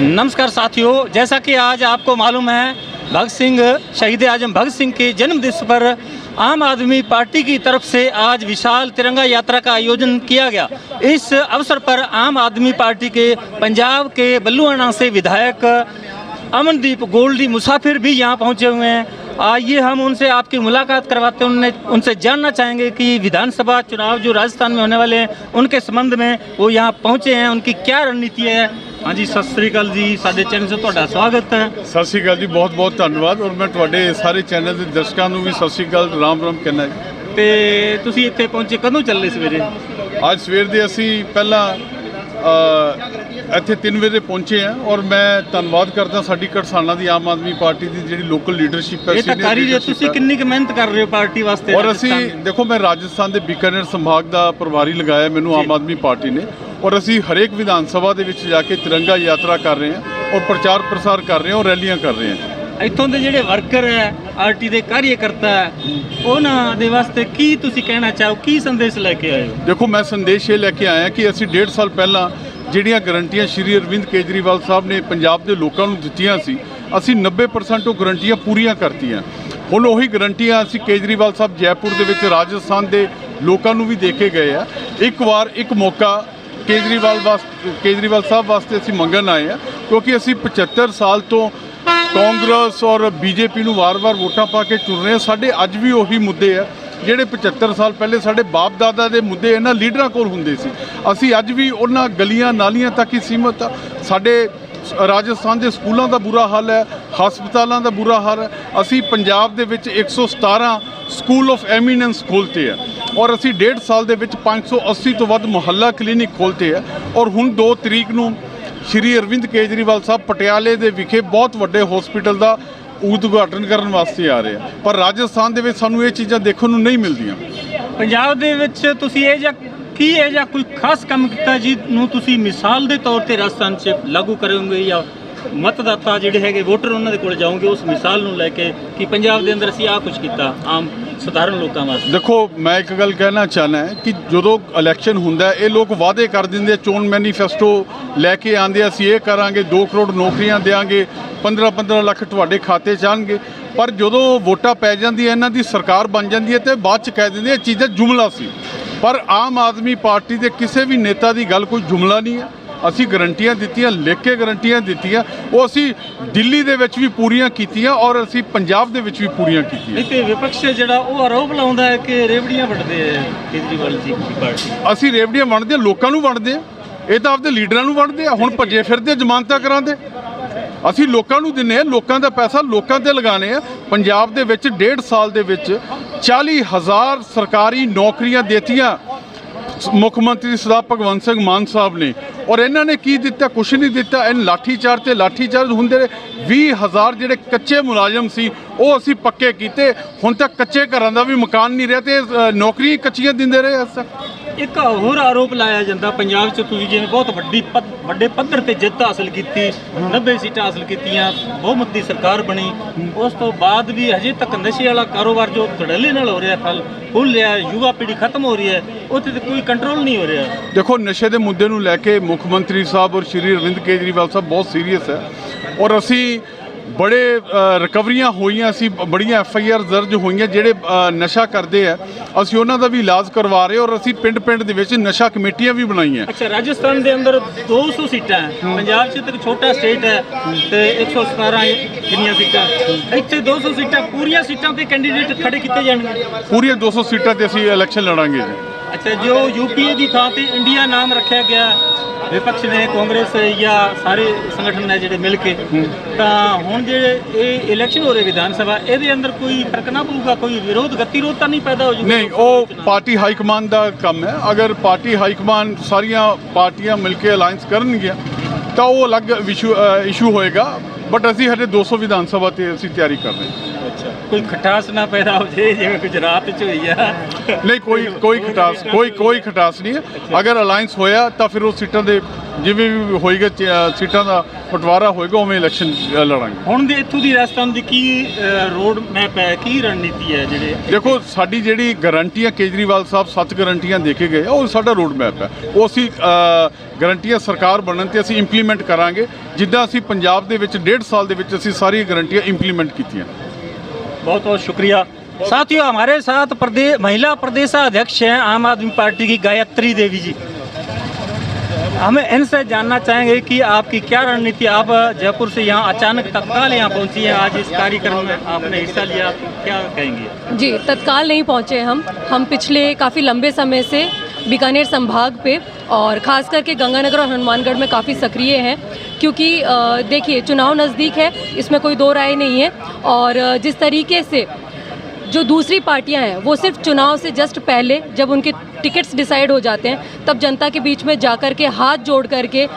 नमस्कार साथियों, जैसा कि आज आपको मालूम है भगत सिंह शहीद आजम भगत सिंह के जन्म दिवस पर आम आदमी पार्टी की तरफ से आज विशाल तिरंगा यात्रा का आयोजन किया गया। इस अवसर पर आम आदमी पार्टी के पंजाब के बल्लुआना से विधायक अमनदीप गोल्डी मुसाफिर भी यहाँ पहुँचे हुए हैं। आइए हम उनसे आपकी मुलाकात करवाते हैं। उनसे जानना चाहेंगे कि विधानसभा चुनाव जो राजस्थान में होने वाले हैं उनके संबंध में वो यहाँ पहुँचे हैं, उनकी क्या रणनीति है। हाँ जी, सत श्री अकाल जी, साडे चैनल से तुहाडा स्वागत है। सत श्री अकाल जी, बहुत बहुत धन्यवाद। और मैं तुहाडे सारे चैनल के दर्शकों को भी सत श्री अकाल राम राम कहना जी। ਤੇ ਤੁਸੀਂ ਇੱਥੇ ਪਹੁੰਚੇ ਕਦੋਂ ਚੱਲੇ ਸਵੇਰੇ? ਅੱਜ ਸਵੇਰ ਦੇ ਅਸੀਂ ਪਹਿਲਾਂ ਇੱਥੇ 3 ਵਜੇ ਪਹੁੰਚੇ ਹਾਂ ਔਰ ਮੈਂ ਧੰਨਵਾਦ ਕਰਦਾ ਸਾਡੀ ਘੜਸਾਨਾ ਦੀ ਆਮ ਆਦਮੀ ਪਾਰਟੀ ਦੀ ਜਿਹੜੀ ਲੋਕਲ ਲੀਡਰਸ਼ਿਪ ਹੈ। ਇਹ ਤਾਂ ਕਰ ਹੀ ਰਹੇ, ਤੁਸੀਂ ਕਿੰਨੀ ਕੁ ਮਿਹਨਤ ਕਰ ਰਹੇ ਹੋ ਪਾਰਟੀ ਵਾਸਤੇ? ਔਰ ਅਸੀਂ ਦੇਖੋ, ਮੈਂ ਰਾਜਸਥਾਨ ਦੇ ਬੀਕਾਨੇਰ ਸੰਭਾਗ ਦਾ ਪ੍ਰਭਾਰੀ ਲਗਾਇਆ ਮੈਨੂੰ ਆਮ ਆਦਮੀ ਪਾਰਟੀ ਨੇ, ਔਰ ਅਸੀਂ ਹਰੇਕ ਵਿਧਾਨ ਸਭਾ ਦੇ ਵਿੱਚ ਜਾ ਕੇ ਤਿਰੰਗਾ ਯਾਤਰਾ ਕਰ ਰਹੇ ਹਾਂ ਔਰ ਪ੍ਰਚਾਰ ਪ੍ਰਸਾਰ ਕਰ ਰਹੇ ਹਾਂ ਔਰ ਰੈਲੀਆਂ ਕਰ ਰਹੇ ਹਾਂ। ਇੱਥੋਂ ਦੇ ਜਿਹੜੇ ਵਰਕਰ ਹੈ, ਆਰਟੀ ਦੇ ਕਾਰਜਕਰਤਾ ਹੈ, ਉਹਨਾਂ ਦੇ ਵਾਸਤੇ ਕੀ ਤੁਸੀਂ ਕਹਿਣਾ ਚਾਹੋ, ਕੀ ਸੰਦੇਸ਼ ਲੈ ਕੇ ਆਏ ਹੋ? ਦੇਖੋ, ਮੈਂ ਸੰਦੇਸ਼ ਇਹ ਲੈ ਕੇ ਆਇਆ ਕਿ ਅਸੀਂ 1.5 ਸਾਲ ਪਹਿਲਾਂ ਜਿਹੜੀਆਂ ਗਰੰਟੀਆਂ ਸ਼੍ਰੀ ਅਰਵਿੰਦ ਕੇਜਰੀਵਾਲ ਸਾਹਿਬ ਨੇ ਪੰਜਾਬ ਦੇ ਲੋਕਾਂ ਨੂੰ ਦਿੱਤੀਆਂ ਸੀ, ਅਸੀਂ 90% ਉਹ ਗਰੰਟੀਆਂ ਪੂਰੀਆਂ ਕਰਤੀਆਂ। ਹੁਣ ਉਹੀ ਗਰੰਟੀਆਂ ਅਸੀਂ ਕੇਜਰੀਵਾਲ ਸਾਹਿਬ ਜੈਪੁਰ ਦੇ ਵਿੱਚ ਰਾਜਸਥਾਨ ਦੇ ਲੋਕਾਂ ਨੂੰ ਵੀ ਦੇ ਕੇ ਗਏ ਆ। ਇੱਕ ਵਾਰ ਇੱਕ ਮੌਕਾ ਕੇਜਰੀਵਾਲ ਸਾਹਿਬ ਵਾਸਤੇ ਅਸੀਂ ਮੰਗਣ ਆਏ ਆ, ਕਿਉਂਕਿ ਅਸੀਂ 75 ਸਾਲ ਤੋਂ ਕਾਂਗਰਸ ਔਰ ਬੀਜੇਪੀ ਨੂੰ ਵਾਰ-ਵਾਰ ਵੋਟਾਂ ਪਾ ਕੇ ਚੁਣ ਰਹੇ ਹਾਂ। ਸਾਡੇ ਅੱਜ ਵੀ ਉਹੀ ਮੁੱਦੇ ਆ ਜਿਹੜੇ 75 ਸਾਲ ਪਹਿਲੇ ਸਾਡੇ ਬਾਪ ਦਾਦਾ ਦੇ ਮੁੱਦੇ ਇਹਨਾਂ ਲੀਡਰਾਂ ਕੋਲ ਹੁੰਦੇ ਸੀ। ਅਸੀਂ ਅੱਜ ਵੀ ਉਹਨਾਂ ਗਲੀਆਂ ਨਾਲੀਆਂ ਤੱਕ ਹੀ ਸੀਮਤ ਆ। ਸਾਡੇ ਰਾਜਸਥਾਨ ਦੇ ਸਕੂਲਾਂ ਦਾ ਬੁਰਾ ਹਾਲ ਹੈ, ਹਸਪਤਾਲਾਂ ਦਾ ਬੁਰਾ ਹਾਲ ਹੈ। ਅਸੀਂ ਪੰਜਾਬ ਦੇ ਵਿੱਚ 117 ਸਕੂਲ ਆਫ ਐਮੀਨੈਂਸ ਖੋਲ੍ਹਤੇ ਆ ਔਰ ਅਸੀਂ 1.5 ਸਾਲ ਦੇ ਵਿੱਚ 580 ਤੋਂ ਵੱਧ ਮੁਹੱਲਾ ਕਲੀਨਿਕ ਖੋਲ੍ਹਤੇ ਆ। ਔਰ ਹੁਣ 2 ਤਰੀਕ ਨੂੰ ਸ਼੍ਰੀ ਅਰਵਿੰਦ ਕੇਜਰੀਵਾਲ ਸਾਹਿਬ ਪਟਿਆਲੇ ਦੇ ਵਿਖੇ ਬਹੁਤ ਵੱਡੇ ਹਸਪੀਟਲ ਦਾ ਉਦਘਾਟਨ ਕਰਨ ਵਾਸਤੇ ਆ ਰਹੇ ਆ। ਪਰ ਰਾਜਸਥਾਨ ਦੇ ਵਿੱਚ ਸਾਨੂੰ ਇਹ ਚੀਜ਼ਾਂ ਦੇਖਣ ਨੂੰ ਨਹੀਂ ਮਿਲਦੀਆਂ। ਪੰਜਾਬ ਦੇ ਵਿੱਚ ਤੁਸੀਂ ਇਹ ਜਿਹਾ ਕੋਈ ਖਾਸ ਕੰਮ ਕੀਤਾ ਜਿਹਨੂੰ ਤੁਸੀਂ ਮਿਸਾਲ ਦੇ ਤੌਰ ਤੇ ਰਾਜਸਥਾਨ 'ਚ ਲਾਗੂ ਕਰੋਗੇ ਜਾਂ ਮਤਦਾਤਾ ਜਿਹੜੇ ਹੈਗੇ ਵੋਟਰ ਉਹਨਾਂ ਦੇ ਕੋਲ ਜਾਓਗੇ ਉਸ ਮਿਸਾਲ ਨੂੰ ਲੈ ਕੇ ਕਿ ਪੰਜਾਬ ਦੇ ਅੰਦਰ ਅਸੀਂ ਆਹ ਕੁਝ ਕੀਤਾ ਆਮ ਸਧਾਰਨ ਲੋਕਾਂ ਵਾਸਤੇ? ਦੇਖੋ, ਮੈਂ ਇੱਕ ਗੱਲ ਕਹਿਣਾ ਚਾਹੁੰਦਾ ਕਿ ਜਦੋਂ ਇਲੈਕਸ਼ਨ ਹੁੰਦਾ ਇਹ ਲੋਕ ਵਾਅਦੇ ਕਰ ਦਿੰਦੇ, ਚੋਣ ਮੈਨੀਫੈਸਟੋ ਲੈ ਕੇ ਆਉਂਦੇ, ਅਸੀਂ ਇਹ ਕਰਾਂਗੇ, 2 ਕਰੋੜ ਨੌਕਰੀਆਂ ਦੇਵਾਂਗੇ, 15-15 ਲੱਖ ਤੁਹਾਡੇ ਖਾਤੇ 'ਚ ਆਉਣਗੇ। ਪਰ ਜਦੋਂ ਵੋਟਾਂ ਪੈ ਜਾਂਦੀਆਂ ਇਹਨਾਂ ਦੀ ਸਰਕਾਰ ਬਣ ਜਾਂਦੀ ਹੈ ਤੇ ਬਾਅਦ 'ਚ ਕਹਿ ਦਿੰਦੇ ਇਹ ਚੀਜ਼ਾਂ ਜੁਮਲਾ ਸੀ। ਪਰ ਆਮ ਆਦਮੀ ਪਾਰਟੀ ਦੇ ਕਿਸੇ ਵੀ ਨੇਤਾ ਦੀ ਗੱਲ ਕੋਈ ਜੁਮਲਾ ਨਹੀਂ ਹੈ। ਅਸੀਂ ਗਰੰਟੀਆਂ ਦਿੱਤੀਆਂ, ਲਿਖ ਕੇ ਗਰੰਟੀਆਂ ਦਿੱਤੀਆਂ, ਉਹ ਅਸੀਂ ਦਿੱਲੀ ਦੇ ਵਿੱਚ ਵੀ ਪੂਰੀਆਂ ਕੀਤੀਆਂ ਔਰ ਅਸੀਂ ਪੰਜਾਬ ਦੇ ਵਿੱਚ ਵੀ ਪੂਰੀਆਂ ਕੀਤੀਆਂ। ਤੇ ਵਿਪਕਸ਼ ਜਿਹੜਾ ਉਹ ਆਰੋਪ ਲਾਉਂਦਾ ਹੈ ਕਿ ਰੇਵੜੀਆਂ ਵੰਡਦੇ ਆ ਕੇਜਰੀਵਾਲ ਜੀ ਦੀ ਪਾਰਟੀ। ਅਸੀਂ ਰੇਵੜੀਆਂ ਵੰਡਦੇ ਹਾਂ, ਲੋਕਾਂ ਨੂੰ ਵੰਡਦੇ ਹਾਂ, ਇਹ ਤਾਂ ਆਪਦੇ ਲੀਡਰਾਂ ਨੂੰ ਵੰਡਦੇ ਆ। ਹੁਣ ਭੱਜੇ ਫਿਰਦੇ ਜ਼ਮਾਨਤਾਂ ਕਰਾਉਂਦੇ, ਅਸੀਂ ਲੋਕਾਂ ਨੂੰ ਦਿੰਦੇ ਹਾਂ, ਲੋਕਾਂ ਦਾ ਪੈਸਾ ਲੋਕਾਂ ਤੇ ਲਗਾਉਣੇ ਆ। ਪੰਜਾਬ ਦੇ ਵਿੱਚ 1.5 ਸਾਲ ਦੇ ਵਿੱਚ 40,000 ਸਰਕਾਰੀ ਨੌਕਰੀਆਂ ਦਿੱਤੀਆਂ ਮੁੱਖ ਮੰਤਰੀ ਸਰਦਾਰ ਭਗਵੰਤ ਸਿੰਘ ਮਾਨ ਸਾਹਿਬ ਨੇ, ਔਰ ਇਹਨਾਂ ਨੇ ਕੀ ਦਿੱਤਾ? ਕੁਛ ਨਹੀਂ ਦਿੱਤਾ। ਇਹਨਾਂ ਲਾਠੀਚਾਰਜ ਹੁੰਦੇ ਨੇ। 20,000 ਜਿਹੜੇ ਕੱਚੇ ਮੁਲਾਜ਼ਮ ਸੀ ਉਹ ਅਸੀਂ ਪੱਕੇ ਕੀਤੇ। ਹੁਣ ਤੱਕ ਕੱਚੇ ਘਰਾਂ ਦਾ ਵੀ ਮਕਾਨ ਨਹੀਂ ਰਿਹਾ ਤੇ ਨੌਕਰੀਆਂ ਕੱਚੀਆਂ ਦਿੰਦੇ ਰਹੇ ਅੱਜ ਤੱਕ। ਇੱਕ ਹੋਰ ਆਰੋਪ ਲਾਇਆ ਜਾਂਦਾ ਪੰਜਾਬ 'ਚ ਤੁਸੀਂ ਜਿਵੇਂ ਬਹੁਤ ਵੱਡੇ ਪੱਧਰ ਤੇ ਜਿੱਤ ਹਾਸਲ ਕੀਤੀ, 90 ਸੀਟਾਂ ਹਾਸਲ ਕੀਤੀਆਂ, ਬਹੁਮਤ ਦੀ ਸਰਕਾਰ ਬਣੀ, ਉਸ ਤੋਂ ਬਾਅਦ ਵੀ ਹਜੇ ਤੱਕ ਨਸ਼ੇ ਵਾਲਾ ਕਾਰੋਬਾਰ ਜੋ ਧੜੱਲੇ ਨਾਲ ਹੋ ਰਿਹਾ ਖੁੱਲ੍ਹ ਰਿਹਾ, ਯੁਵਾ ਪੀੜ੍ਹੀ ਖਤਮ ਹੋ ਰਹੀ ਹੈ, ਉੱਥੇ ਤੇ ਕੋਈ ਕੰਟਰੋਲ ਨਹੀਂ ਹੋ ਰਿਹਾ। ਦੇਖੋ, ਨਸ਼ੇ ਦੇ ਮੁੱਦੇ ਨੂੰ ਲੈ ਕੇ ਮੁੱਖ ਮੰਤਰੀ ਸਾਹਿਬ ਔਰ ਸ਼੍ਰੀ ਅਰਵਿੰਦ ਕੇਜਰੀਵਾਲ ਸਾਹਿਬ ਬਹੁਤ ਸੀਰੀਅਸ ਹੈ ਔਰ ਅਸੀਂ ਬੜੇ ਰਿਕਵਰੀਆਂ ਹੋਈਆਂ ਸੀ, ਬੜੀਆਂ FIR ਦਰਜ ਹੋਈਆਂ ਜਿਹੜੇ ਨਸ਼ਾ ਕਰਦੇ ਆ, ਅਸੀਂ ਉਹਨਾਂ ਦਾ ਵੀ ਇਲਾਜ ਕਰਵਾ ਰਹੇ ਔਰ ਅਸੀਂ ਪਿੰਡ ਦੇ ਵਿੱਚ ਨਸ਼ਾ ਕਮੇਟੀਆਂ ਵੀ ਬਣਾਈਆਂ। ਅੱਛਾ, ਰਾਜਸਥਾਨ ਦੇ ਅੰਦਰ 200 ਸੀਟਾਂ ਹੈ, ਪੰਜਾਬ 'ਚ ਤਾਂ ਛੋਟਾ ਸਟੇਟ ਹੈ ਤੇ 117 ਕਿੰਨੀਆਂ ਸੀਟਾਂ, ਇੱਥੇ 200 ਸੀਟਾਂ, ਪੂਰੀਆਂ ਸੀਟਾਂ ਤੇ ਕੈਂਡੀਡੇਟ ਖੜੇ ਕੀਤੇ ਜਾਣਗੇ। ਪੂਰੀਆਂ 200 ਸੀਟਾਂ ਤੇ ਅਸੀਂ ਇਲੈਕਸ਼ਨ ਲੜਾਂਗੇ ਜੀ। ਅੱਛਾ, ਜੋ UPA ਦੀ ਥਾਂ ਤੇ ਇੰਡੀਆ ਨਾਮ ਰੱਖਿਆ ਗਿਆ विपक्ष ने कांग्रेस या सारे संगठन है ਜਿਹੜੇ ਮਿਲ ਕੇ ਤਾਂ ਹੁਣ ਜਿਹੜੇ ਇਹ ਇਲੈਕਸ਼ਨ ਹੋ ਰਹੇ ਵਿਧਾਨ ਸਭਾ ਇਹਦੇ ਅੰਦਰ ਕੋਈ ਫਰਕ ਨਾ ਪਊਗਾ, ਕੋਈ ਵਿਰੋਧ ਗਤੀਰੋਧ ਤਾਂ ਨਹੀਂ ਪੈਦਾ ਹੋ ਜੂਗਾ? ਨਹੀਂ, ਉਹ ਪਾਰਟੀ ਹਾਈ ਕਮਾਂਡ ਦਾ ਕੰਮ ਹੈ। ਅਗਰ ਪਾਰਟੀ ਹਾਈ ਕਮਾਂਡ ਸਾਰੀਆਂ ਪਾਰਟੀਆਂ ਮਿਲ ਕੇ ਅਲਾਈਅੰਸ ਕਰਨਗੀਆਂ ਤਾਂ ਉਹ ਅਲੱਗ ਇਸ਼ੂ ਹੋਏਗਾ। ਬਟ ਅਸੀਂ ਹਜੇ 200 ਵਿਧਾਨ ਸਭਾ ਤੇ ਅਸੀਂ ਤਿਆਰੀ ਕਰ ਰਹੇ ਹਾਂ। अच्छा, कोई खटास ना पैदा हो जाए जिवें गुजरात च हुई है? नहीं, कोई खटास नहीं है। अगर अलायंस होया तो फिर वो सीटां दे ਜਿਵੇਂ ਵੀ ਹੋਏਗਾ ਸੀਟਾਂ ਦਾ ਬਟਵਾਰਾ ਹੋਏਗਾ ਉਵੇਂ ਇਲੈਕਸ਼ਨ ਲੜਾਂਗੇ। ਹੁਣ ਦੇ ਇੱਥੋਂ ਦੀ ਰਾਜਸਥਾਨ ਦੀ ਕੀ ਰੋਡ ਮੈਪ ਹੈ, ਕੀ ਰਣਨੀਤੀ ਹੈ ਜਿਹੜੇ ਦੇਖੋ ਸਾਡੀ ਜਿਹੜੀ ਗਾਰੰਟੀਆਂ ਕੇਜਰੀਵਾਲ ਸਾਹਿਬ 7 ਗਾਰੰਟੀਆਂ ਦੇ ਕੇ ਗਏ ਉਹ ਸਾਡਾ ਰੋਡ ਮੈਪ ਹੈ। ਉਹ ਅਸੀਂ ਗਾਰੰਟੀਆਂ ਸਰਕਾਰ ਬਣਨ ਤੇ ਅਸੀਂ ਇੰਪਲੀਮੈਂਟ ਕਰਾਂਗੇ, ਜਿੱਦਾਂ ਅਸੀਂ ਪੰਜਾਬ ਦੇ ਵਿੱਚ 1.5 ਸਾਲ ਦੇ ਵਿੱਚ ਅਸੀਂ ਸਾਰੀਆਂ ਗਾਰੰਟੀਆਂ ਇੰਪਲੀਮੈਂਟ ਕੀਤੀਆਂ। बहुत बहुत शुक्रिया। साथियों, हमारे साथ महिला प्रदेशाध्यक्ष हैं आम आदमी पार्टी की गायत्री देवी जी। हमें इनसे जानना चाहेंगे कि आपकी क्या रणनीति, आप जयपुर से यहाँ अचानक तत्काल यहाँ पहुँची हैं, आज इस कार्यक्रम में आपने हिस्सा लिया, तो क्या कहेंगे? जी, तत्काल नहीं पहुँचे हम पिछले काफ़ी लंबे समय से बीकानेर संभाग पे और ख़ास करके गंगानगर और हनुमानगढ़ में काफ़ी सक्रिय हैं, क्योंकि देखिए चुनाव नज़दीक है, इसमें कोई दो राय नहीं है। और जिस तरीके से जो दूसरी पार्टियां हैं वो सिर्फ चुनाव से जस्ट पहले जब उनके टिकट्स डिसाइड हो जाते हैं तब जनता के बीच में जा कर के हाथ जोड़ करके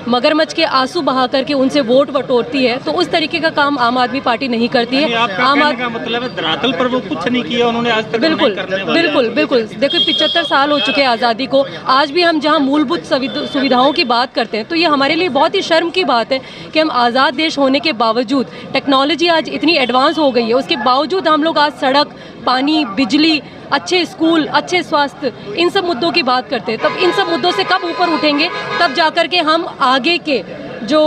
मगरमच्छ के आंसू बहा करके उनसे वोट बटोरती है, तो उस तरीके का काम आम आदमी पार्टी नहीं करती है। आम आदमी का मतलब है धरातल पर वो कुछ नहीं किया उन्होंने आज तक। बिल्कुल बिल्कुल बिल्कुल। देखो 75 साल हो चुके हैं आज़ादी को, आज भी हम जहां मूलभूत सुविधाओं की बात करते हैं तो ये हमारे लिए बहुत ही शर्म की बात है कि हम आज़ाद देश होने के बावजूद, टेक्नोलॉजी आज इतनी एडवांस हो गई है, उसके बावजूद हम लोग आज सड़क, पानी, बिजली, अच्छे स्कूल, अच्छे स्वास्थ्य, इन सब मुद्दों की बात करते हैं। तब इन सब मुद्दों से कब ऊपर उठेंगे, तब जाकर के हम आगे के जो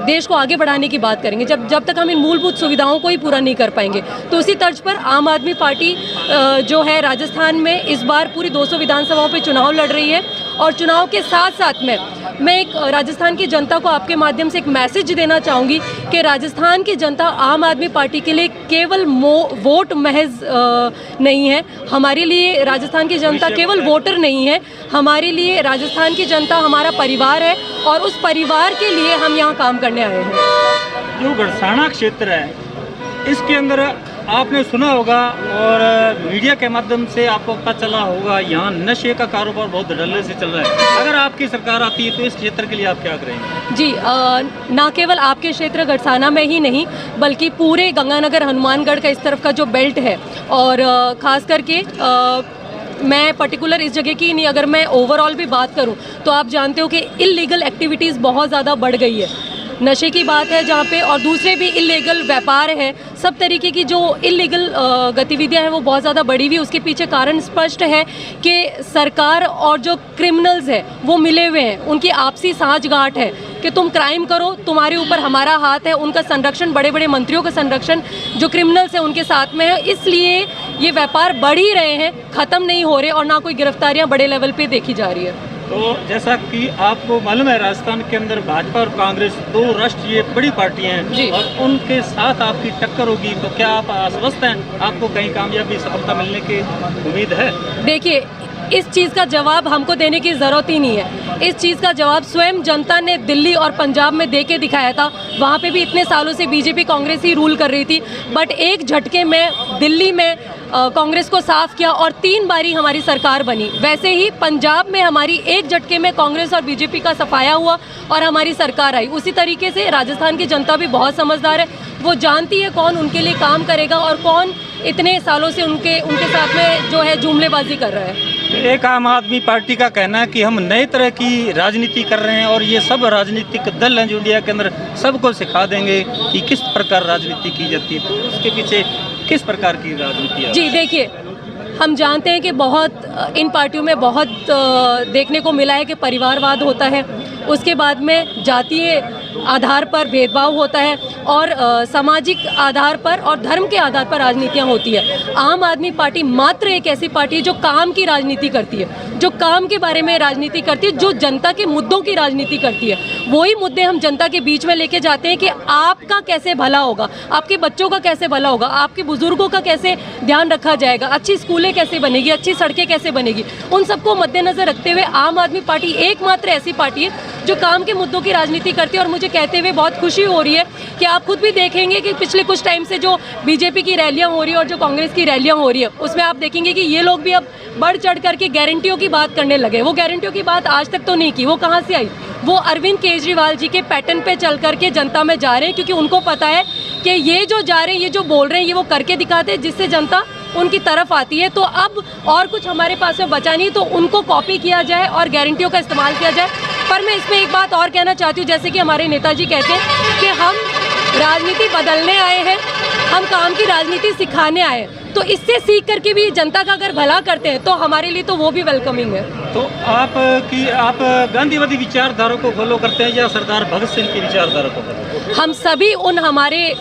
देश को आगे बढ़ाने की बात करेंगे। जब तक हम इन मूलभूत सुविधाओं को ही पूरा नहीं कर पाएंगे। तो उसी तर्ज पर आम आदमी पार्टी जो है राजस्थान में इस बार पूरी 200 विधानसभाओं पे चुनाव लड़ रही है। और चुनाव के साथ साथ में मैं एक राजस्थान की जनता को आपके माध्यम से एक मैसेज देना चाहूँगी कि राजस्थान की जनता आम आदमी पार्टी के लिए केवल वोट महज नहीं है। हमारे लिए राजस्थान की जनता केवल वोटर नहीं है, हमारे लिए राजस्थान की जनता हमारा परिवार है और उस परिवार के लिए हम यहाँ काम करने आए हैं। जो गड़साना क्षेत्र है इसके अंदर आपने सुना होगा और मीडिया के माध्यम से आपको पता चला होगा, यहाँ नशे का कारोबार बहुत धड़ल्ले से चल रहा है। अगर आपकी सरकार आती है तो इस क्षेत्र के लिए आप क्या करेंगे? जी, ना केवल आपके क्षेत्र गड़साना में ही नहीं बल्कि पूरे गंगानगर हनुमानगढ़ का इस तरफ का जो बेल्ट है और ख़ास करके मैं पर्टिकुलर इस जगह की नहीं, अगर मैं ओवरऑल भी बात करूं तो आप जानते हो कि इल्लीगल एक्टिविटीज़ बहुत ज़्यादा बढ़ गई है। नशे की बात है जहाँ पे, और दूसरे भी इल्लीगल व्यापार है, सब तरीके की जो इल्लीगल गतिविधियाँ हैं वो बहुत ज़्यादा बढ़ी हुई। उसके पीछे कारण स्पष्ट है कि सरकार और जो क्रिमिनल्स हैं वो मिले हुए हैं, उनकी आपसी साँठगांठ है कि तुम क्राइम करो, तुम्हारे ऊपर हमारा हाथ है। उनका संरक्षण, बड़े बड़े मंत्रियों का संरक्षण जो क्रिमिनल्स हैं उनके साथ में है, इसलिए ये व्यापार बढ़ ही रहे हैं, ख़त्म नहीं हो रहे और ना कोई गिरफ्तारियाँ बड़े लेवल पे देखी जा रही है। तो जैसा कि आपको मालूम है राजस्थान के अंदर भाजपा और कांग्रेस दो राष्ट्रीय बड़ी पार्टियां हैं और उनके साथ आपकी टक्कर होगी, तो क्या आप आश्वस्त हैं, आपको कहीं कामयाबी सफलता मिलने की उम्मीद है? देखिए, इस चीज़ का जवाब हमको देने की ज़रूरत ही नहीं है। इस चीज़ का जवाब स्वयं जनता ने दिल्ली और पंजाब में दे के दिखाया था। वहाँ पे भी इतने सालों से बीजेपी कांग्रेस ही रूल कर रही थी, बट एक झटके में दिल्ली में कांग्रेस को साफ किया और 3 बारी हमारी सरकार बनी। वैसे ही पंजाब में हमारी एक झटके में कांग्रेस और बीजेपी का सफाया हुआ और हमारी सरकार आई। उसी तरीके से राजस्थान की जनता भी बहुत समझदार है, वो जानती है कौन उनके लिए काम करेगा और कौन इतने सालों से उनके साथ में जो है जुमलेबाजी कर रहा है। एक आम आदमी पार्टी का कहना है कि हम नए तरह की राजनीति कर रहे हैं और ये सब राजनीतिक दल हैं जो इंडिया के अंदर सबको सिखा देंगे कि किस प्रकार राजनीति की जाती है। तो उसके पीछे किस प्रकार की राजनीति है? जी देखिए, हम जानते हैं कि बहुत इन पार्टियों में बहुत देखने को मिला है कि परिवारवाद होता है, उसके बाद में जातीय आधार पर भेदभाव होता है और सामाजिक आधार पर और धर्म के आधार पर राजनीतियाँ होती है। आम आदमी पार्टी मात्र एक ऐसी पार्टी है जो काम की राजनीति करती है, जो काम के बारे में राजनीति करती है, जो जनता के मुद्दों की राजनीति करती है। वही मुद्दे हम जनता के बीच में लेके जाते हैं कि आपका कैसे भला होगा, आपके बच्चों का कैसे भला होगा, आपके बुजुर्गों का कैसे ध्यान रखा जाएगा, अच्छी स्कूलें कैसे बनेगी, अच्छी सड़कें कैसे बनेगी। उन सबको मद्देनजर रखते हुए आम आदमी पार्टी एकमात्र ऐसी पार्टी है जो काम के मुद्दों की राजनीति करती है। और मुझे कहते हुए बहुत खुशी हो रही है कि आप खुद भी देखेंगे कि पिछले कुछ टाइम से जो बीजेपी की रैलियां हो रही है और जो कांग्रेस की रैलियां हो रही है, उसमें आप देखेंगे कि ये लोग भी अब बढ़ चढ़ करके गारंटियों की बात करने लगे। वो गारंटियों की बात आज तक तो नहीं की, वो कहाँ से आई? वो अरविंद केजरीवाल जी के पैटर्न पे चल करके जनता में जा रहे हैं, क्योंकि उनको पता है कि ये जो जा रहे हैं, ये जो बोल रहे हैं, ये वो करके दिखाते हैं, जिससे जनता उनकी तरफ आती है। तो अब और कुछ हमारे पास में बचा नहीं, तो उनको कॉपी किया जाए और गारंटियों का इस्तेमाल किया जाए पर मैं इसमें एक बात और कहना चाहती हूँ, जैसे कि हमारे नेताजी कहते हैं कि हम राजनीति बदलने आए हैं, हम काम की राजनीति सिखाने आए हैं। तो इससे सीख करके भी जनता का अगर भला करते हैं तो हमारे लिए तो वो भी वेलकमिंग है। तो आप गांधीवादी विचारधारा को फॉलो करते हैं या सरदार भगत सिंह की विचारधारा को फॉलो? हम सभी उन हमारे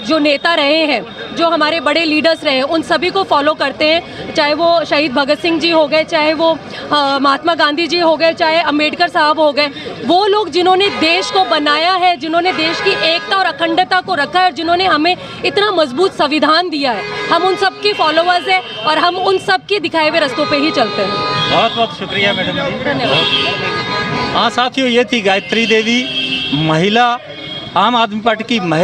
जो नेता रहे हैं, जो हमारे बड़े लीडर्स रहे हैं, उन सभी को फॉलो करते हैं, चाहे वो शहीद भगत सिंह जी हो गए, चाहे वो महात्मा गांधी जी हो गए, चाहे अंबेडकर साहब हो गए। वो लोग जिन्होंने देश को बनाया है, जिन्होंने देश की एकता और अखंडता को रखा है और जिन्होंने हमें इतना मजबूत संविधान दिया है, हम उन सब के फॉलोअर्स हैं और हम उन सब के दिखाए हुए रास्तों पे ही चलते हैं। बहुत बहुत शुक्रिया मैडम जी, धन्यवाद। हाँ साथियों, ये थी गायत्री देवी, महिला, आम आदमी पार्टी की महिला